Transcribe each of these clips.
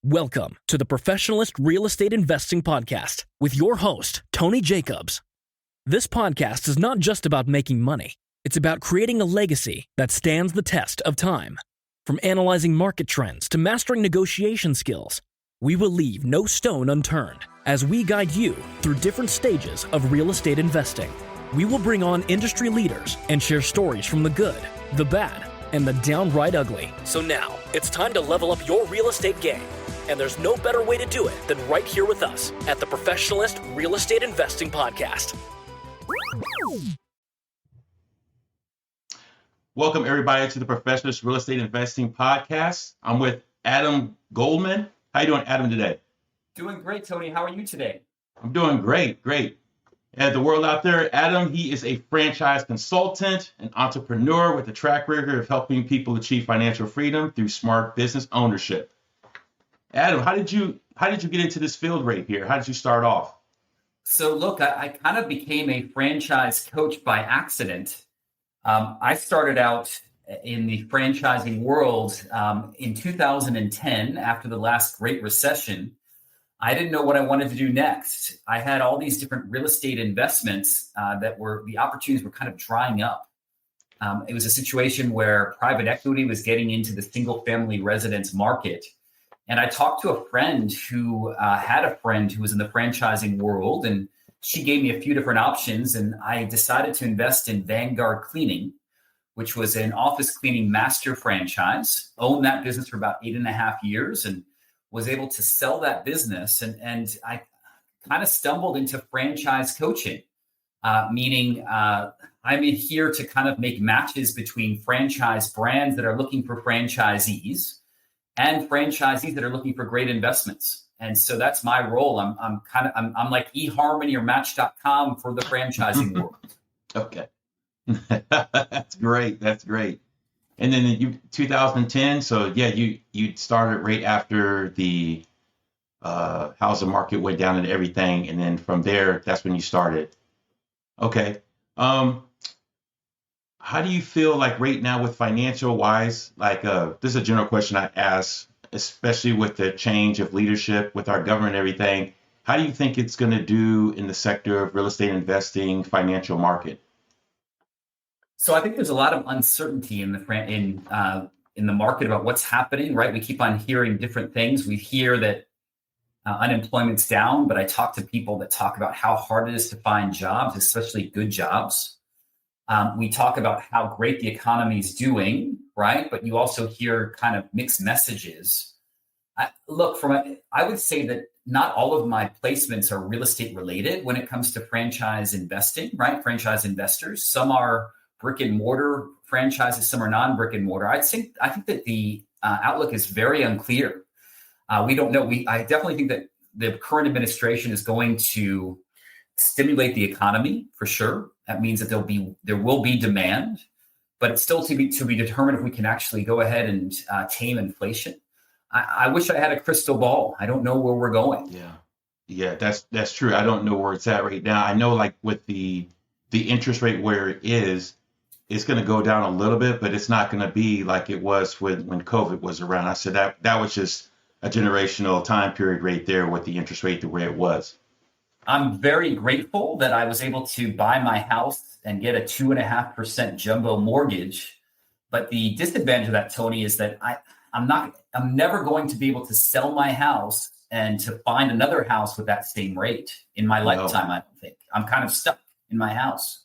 Welcome to the Professionalist Real Estate Investing Podcast with your host, Tony Jacobs. This podcast is not just about making money. It's about creating a legacy that stands the test of time. From analyzing market trends to mastering negotiation skills, we will leave no stone unturned as we guide you through different stages of real estate investing. We will bring on industry leaders and share stories from the good, the bad, and the downright ugly. So now, it's time to level up your real estate game. And there's no better way to do it than right here with us at the Professionalist Real Estate Investing Podcast. Welcome, everybody, to the Professionalist Real Estate Investing Podcast. I'm with Adam Goldman. How you doing, Adam, today? Doing great, Tony. How are you today? I'm doing great. And the world out there, Adam, he is a franchise consultant, an entrepreneur with a track record of helping people achieve financial freedom through smart business ownership. Adam, how did you get into this field right here? How did you start off? So look, I kind of became a franchise coach by accident. I started out in the franchising world in 2010 after the last Great Recession. I didn't know what I wanted to do next. I had all these different real estate investments the opportunities were kind of drying up. It was a situation where private equity was getting into the single family residence market. And I talked to a friend who had a friend who was in the franchising world, and she gave me a few different options. And I decided to invest in Vanguard Cleaning, which was an office cleaning master franchise, owned that business for about 8.5 years and was able to sell that business. And I kind of stumbled into franchise coaching, meaning I'm here to kind of make matches between franchise brands that are looking for franchisees and franchisees that are looking for great investments. And so that's my role. I'm like eHarmony or Match.com for the franchising world. Okay. That's great. And then 2010. So yeah, you started right after the housing market went down and everything. And then from there, that's when you started. Okay. How do you feel like right now with financial wise? Like this is a general question I ask, especially with the change of leadership with our government and everything. How do you think it's going to do in the sector of real estate investing, financial market? So I think there's a lot of uncertainty in the market about what's happening, right? We keep on hearing different things. We hear that unemployment's down, but I talk to people that talk about how hard it is to find jobs, especially good jobs. We talk about how great the economy is doing, right? But you also hear kind of mixed messages. I would say that not all of my placements are real estate related when it comes to franchise investing, right? Franchise investors. Some are brick and mortar franchises, some are non-brick and mortar. I think that the outlook is very unclear. We don't know. I definitely think that the current administration is going to stimulate the economy for sure. That means that there will be demand, but it's still to be determined if we can actually go ahead and tame inflation. I wish I had a crystal ball. I don't know where we're going. Yeah, that's true. I don't know where it's at right now. I know, like with the interest rate where it is, it's going to go down a little bit, but it's not going to be like it was when COVID was around. I said that was just a generational time period right there with the interest rate the way it was. I'm very grateful that I was able to buy my house and get a 2.5% jumbo mortgage. But the disadvantage of that, Tony, is that I'm never going to be able to sell my house and to find another house with that same rate in my lifetime. I don't think I'm kind of stuck in my house.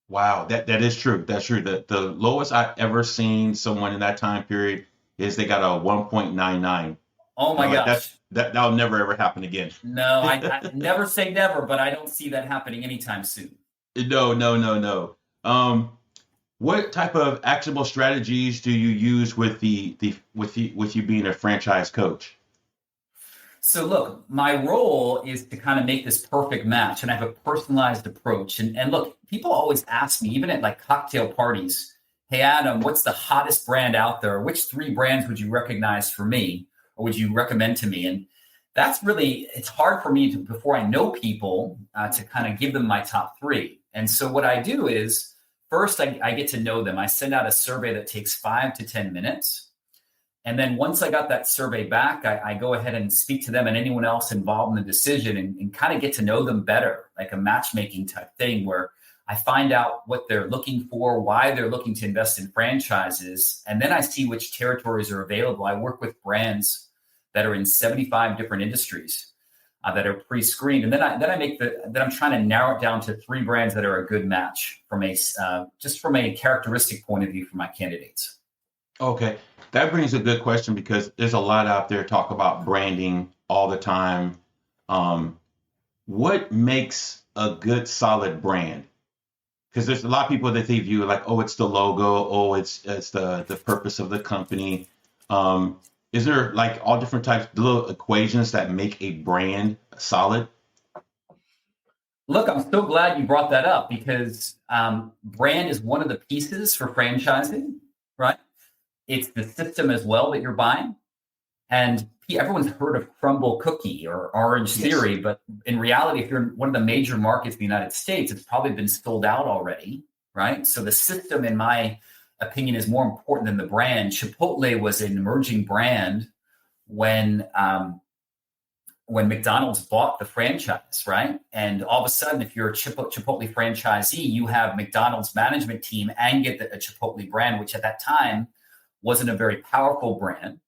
Wow, that is true. That's true. The lowest I've ever seen someone in that time period is they got a 1.99. Oh my gosh. That'll never ever happen again. No, I never say never, but I don't see that happening anytime soon. No. What type of actionable strategies do you use with you being a franchise coach? So look, my role is to kind of make this perfect match, and I have a personalized approach. And look, people always ask me, even at like cocktail parties, hey, Adam, what's the hottest brand out there? Which 3 brands would you recognize for me? Or would you recommend to me? And that's really, it's hard for me to, before I know people, to kind of give them my top 3. And so what I do is first I get to know them. I send out a survey that takes 5 to 10 minutes. And then once I got that survey back, I go ahead and speak to them and anyone else involved in the decision and kind of get to know them better, like a matchmaking type thing where I find out what they're looking for, why they're looking to invest in franchises, and then I see which territories are available. I work with brands that are in 75 different industries that are pre-screened, and then I'm trying to narrow it down to 3 brands that are a good match from a characteristic point of view for my candidates. Okay, that brings a good question because there's a lot out there talk about branding all the time. What makes a good solid brand? Because there's a lot of people that they view like, oh, it's the logo, oh, it's the purpose of the company. Is there like all different types of little equations that make a brand solid? Look, I'm so glad you brought that up because brand is one of the pieces for franchising, right? It's the system as well that you're buying. And everyone's heard of crumble cookie or orange theory, but in reality, if you're in one of the major markets in the United States, it's probably been sold out already, right? So the system, in my opinion, is more important than the brand. Chipotle was an emerging brand when McDonald's bought the franchise, right? And all of a sudden, if you're a Chipotle franchisee, you have McDonald's management team and get a Chipotle brand, which at that time wasn't a very powerful brand.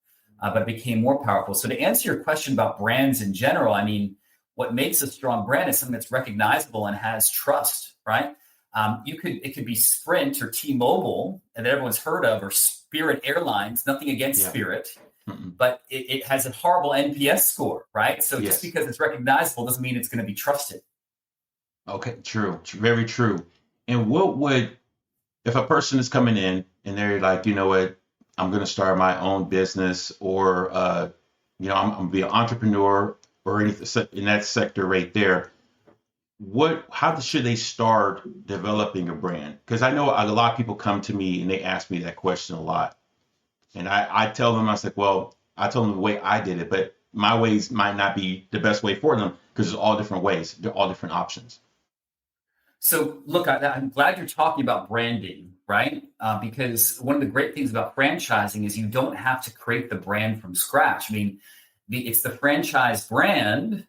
But it became more powerful. So to answer your question about brands in general, I mean, what makes a strong brand is something that's recognizable and has trust, right? It could be Sprint or T-Mobile that everyone's heard of, or Spirit Airlines. Nothing against Spirit, but it has a horrible NPS score, right? So just because it's recognizable doesn't mean it's going to be trusted. Okay, true, very true. And if a person is coming in and they're like, you know what? I'm going to start my own business, or, I'm going to be an entrepreneur or anything in that sector right there. How should they start developing a brand? Because I know a lot of people come to me and they ask me that question a lot. And I tell them, I tell them the way I did it, but my ways might not be the best way for them because there's all different ways. They're all different options. So look, I'm glad you're talking about branding, right? Because one of the great things about franchising is you don't have to create the brand from scratch. I mean, it's the franchise brand,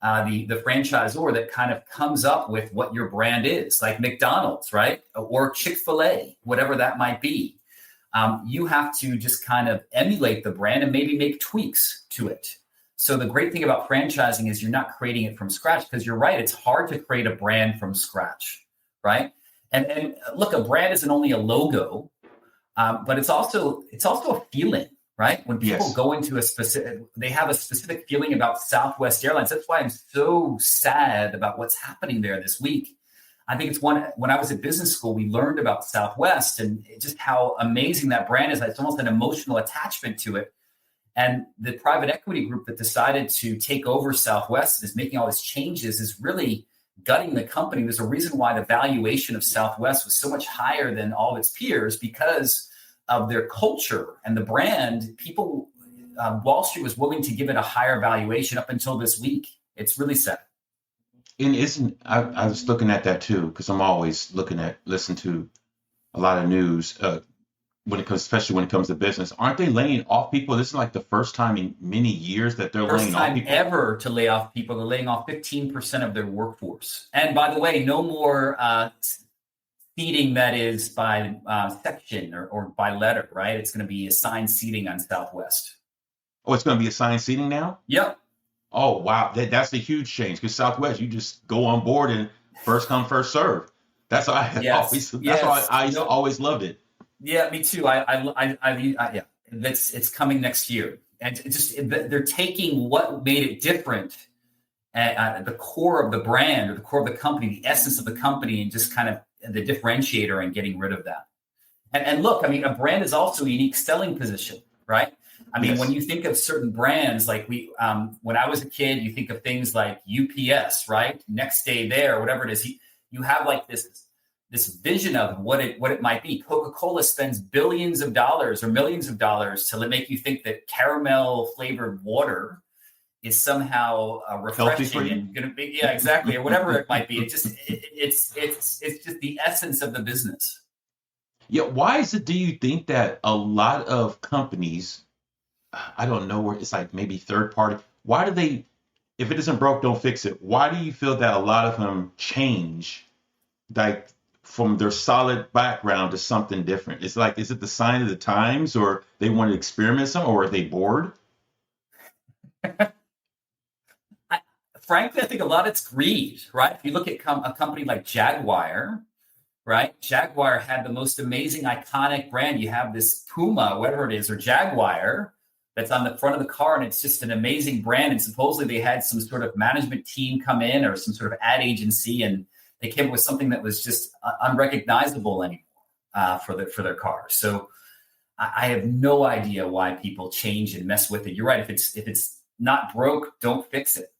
the franchisor that kind of comes up with what your brand is, like McDonald's, right? Or Chick-fil-A, whatever that might be. You have to just kind of emulate the brand and maybe make tweaks to it. So the great thing about franchising is you're not creating it from scratch, because you're right. It's hard to create a brand from scratch, right? And look, a brand isn't only a logo, but it's also a feeling, right? When people go into they have a specific feeling about Southwest Airlines. That's why I'm so sad about what's happening there this week. I think it's when I was at business school, we learned about Southwest and just how amazing that brand is. It's almost an emotional attachment to it. And the private equity group that decided to take over Southwest and is making all these changes is really gutting the company. There's a reason why the valuation of Southwest was so much higher than all of its peers, because of their culture and the brand. People, Wall Street was willing to give it a higher valuation up until this week. It's really sad. And I was looking at that too, because I'm always listen to a lot of news. Especially when it comes to business, aren't they laying off people? This is like the first time in many years that they're laying off people. First time ever to lay off people. They're laying off 15% of their workforce. And by the way, no more seating that is by section or by letter, right? It's going to be assigned seating on Southwest. Oh, it's going to be assigned seating now? Yep. Oh, wow. That's a huge change, because Southwest, you just go on board and first come, first serve. That's how I always loved it. Yeah, me too. Yeah, it's coming next year, and they're taking what made it different, the core of the brand or the core of the company, the essence of the company, and just kind of the differentiator, and getting rid of that. And look, I mean, a brand is also a unique selling position, right? I mean, when you think of certain brands, like when I was a kid, you think of things like UPS, right? Next day there, whatever it is, you have like this vision of what it might be. Coca-Cola spends billions of dollars or millions of dollars to make you think that caramel flavored water is somehow refreshing and going to be, exactly, or whatever it might be. It's just the essence of the business. Yeah. Why do you think that a lot of companies I don't know where it's like maybe third party. Why do they, if it isn't broke, don't fix it? Why do you feel that a lot of them change like from their solid background to something different? It's like, is it the sign of the times, or they want to experiment some, or are they bored? Frankly, I think a lot of it's greed, right? If you look at a company like Jaguar, right? Jaguar had the most amazing, iconic brand. You have this Puma, whatever it is, or Jaguar that's on the front of the car, and it's just an amazing brand. And supposedly they had some sort of management team come in or some sort of ad agency, and they came up with something that was just unrecognizable anymore for their car. So I have no idea why people change and mess with it. You're right. If it's not broke, don't fix it.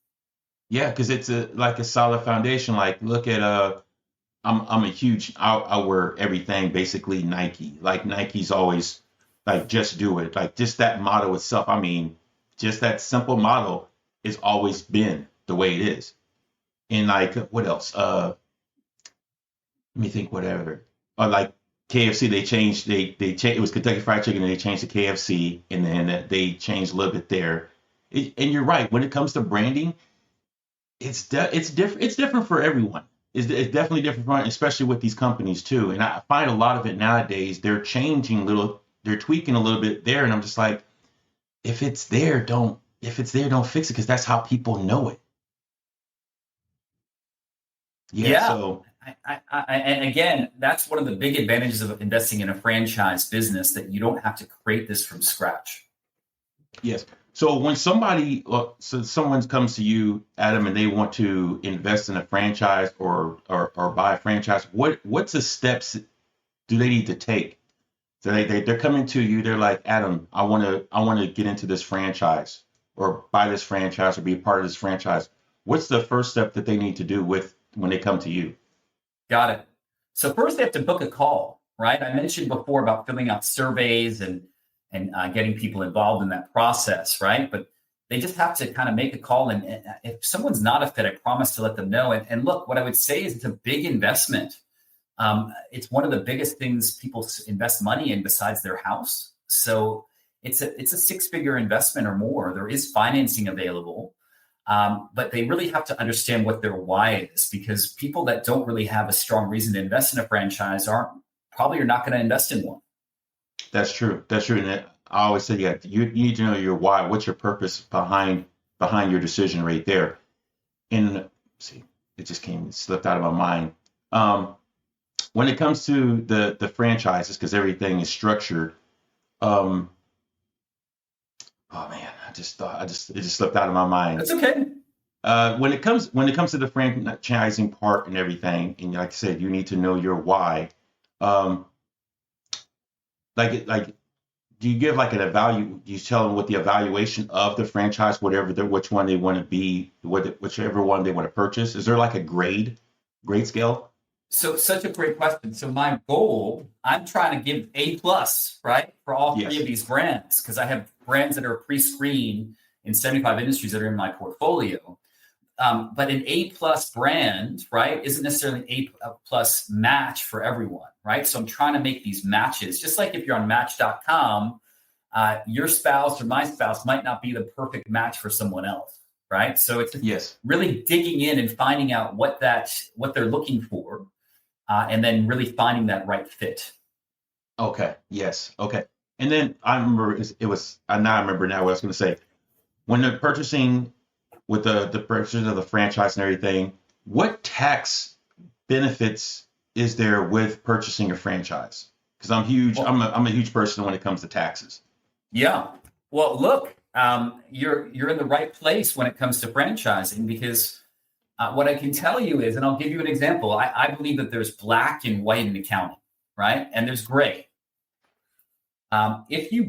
Yeah, because it's like a solid foundation. Like look at I'm a huge I wear everything basically Nike. Like Nike's always like just do it. Like just that motto itself. I mean, just that simple motto has always been the way it is. And like what else? Let me think. Whatever. Like KFC, they changed. They changed. It was Kentucky Fried Chicken, and they changed to KFC, and then they changed a little bit there. And you're right. When it comes to branding, it's different. It's different for everyone. It's definitely different for, especially with these companies too. And I find a lot of it nowadays. They're changing little. They're tweaking a little bit there, and I'm just like, if it's there, don't. If it's there, don't fix it, because that's how people know it. Yeah. Yeah. So And again, that's one of the big advantages of investing in a franchise business, that you don't have to create this from scratch. yes. So when someone comes to you, Adam, and they want to invest in a franchise or buy a franchise, what's the steps do they need to take? So they're coming to you, they're like, Adam, I want to get into this franchise or buy this franchise or be a part of this franchise. What's the first step that they need to do when they come to you? Got it. So first they have to book a call, right? I mentioned before about filling out surveys and getting people involved in that process, right? But they just have to kind of make a call. And if someone's not a fit, I promise to let them know. And look, what I would say is it's a big investment. It's one of the biggest things people invest money in besides their house. So it's a 6-figure investment or more. There is financing available. But they really have to understand what their why is, because people that don't really have a strong reason to invest in a franchise are not going to invest in one. That's true. That's true. And I always say, yeah, you need to know your why. What's your purpose behind your decision right there? And see, it slipped out of my mind. When it comes to the franchises, because everything is structured. Oh man, it just slipped out of my mind. That's okay. When it comes to the franchising part and everything, and like I said, you need to know your why. Like, do you give like do you tell them what the evaluation of the franchise, which one they want to be, whichever one they want to purchase? Is there like a grade scale? So such a great question. So my goal, I'm trying to give A+, right, for all three of these brands, because I have brands that are pre-screened in 75 industries that are in my portfolio. But an A+ brand, right, isn't necessarily an A+ match for everyone, right? So I'm trying to make these matches. Just like if you're on Match.com, your spouse or my spouse might not be the perfect match for someone else, right? So it's really digging in and finding out what they're looking for, and then really finding that right fit. Okay. Yes. Okay. And then I remember now I remember now what I was going to say. When they're purchasing with the purchase of the franchise and everything, what tax benefits is there with purchasing a franchise? Because I'm huge. Well, I'm a huge person when it comes to taxes. Yeah. Well, look, you're in the right place when it comes to franchising, because what I can tell you is, and I'll give you an example. I believe that there's black and white in accounting, right? And there's gray. If you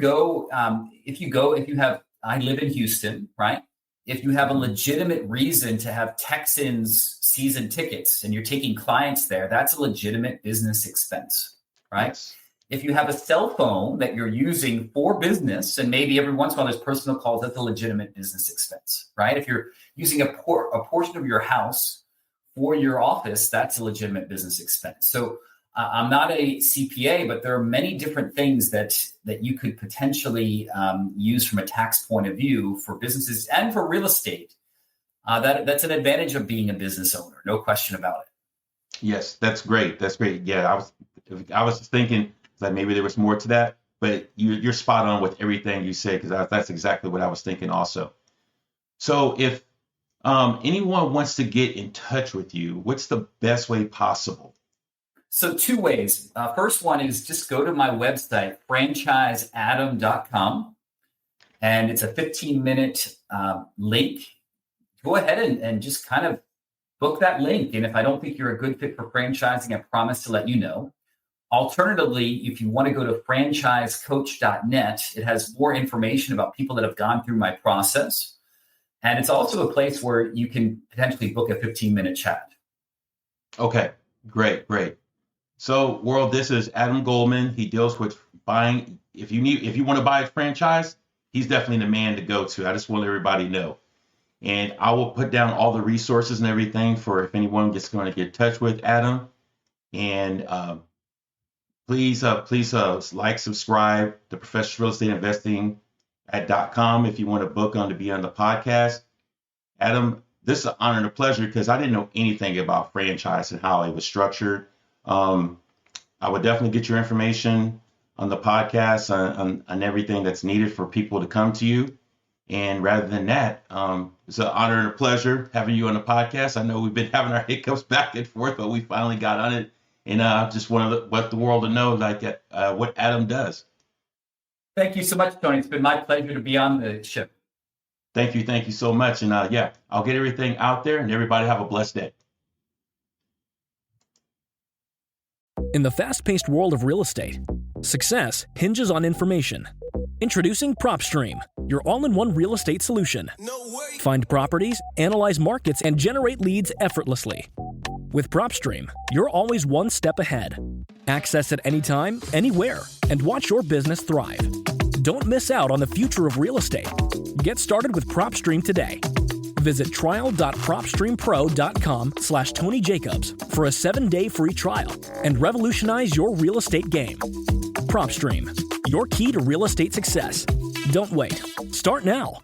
have, I live in Houston, right? If you have a legitimate reason to have Texans season tickets and you're taking clients there, that's a legitimate business expense, right? Yes. If you have a cell phone that you're using for business, and maybe every once in a while there's personal calls, that's a legitimate business expense, right? If you're using a portion of your house for your office, that's a legitimate business expense. So I'm not a CPA, but there are many different things that you could potentially use from a tax point of view for businesses and for real estate. That's an advantage of being a business owner, no question about it. Yes, that's great. That's great. Yeah, I was just thinking that maybe there was more to that, but you're spot on with everything you said, because that's exactly what I was thinking also. So if anyone wants to get in touch with you, what's the best way possible? So 2 ways. First one is just go to my website, franchiseadam.com, and it's a 15-minute link. Go ahead and just kind of book that link. And if I don't think you're a good fit for franchising, I promise to let you know. Alternatively, if you want to go to franchisecoach.net, it has more information about people that have gone through my process. And it's also a place where you can potentially book a 15-minute chat. Okay, great. So, world, this is Adam Goldman. He deals with buying. If you want to buy a franchise, he's definitely the man to go to. I just want everybody to know. And I will put down all the resources and everything for if anyone gets going to get in touch with Adam. And please like, subscribe to Professional Real Estate Investing at .com if you want to book on to be on the podcast. Adam, this is an honor and a pleasure, because I didn't know anything about franchise and how it was structured. I would definitely get your information on the podcast on everything that's needed for people to come to you. And rather than that, it's an honor and a pleasure having you on the podcast. I know we've been having our hiccups back and forth, but we finally got on it. And just want to let the world to know what Adam does. Thank you so much, Tony. It's been my pleasure to be on the ship. Thank you so much. And I'll get everything out there, and everybody have a blessed day. In the fast-paced world of real estate, success hinges on information. Introducing PropStream, your all-in-one real estate solution. Find properties, analyze markets, and generate leads effortlessly. With PropStream, you're always one step ahead. Access it anytime, anywhere, and watch your business thrive. Don't miss out on the future of real estate. Get started with PropStream today. Visit trial.propstreampro.com/Tony Jacobs for a 7-day free trial and revolutionize your real estate game. PropStream, your key to real estate success. Don't wait. Start now.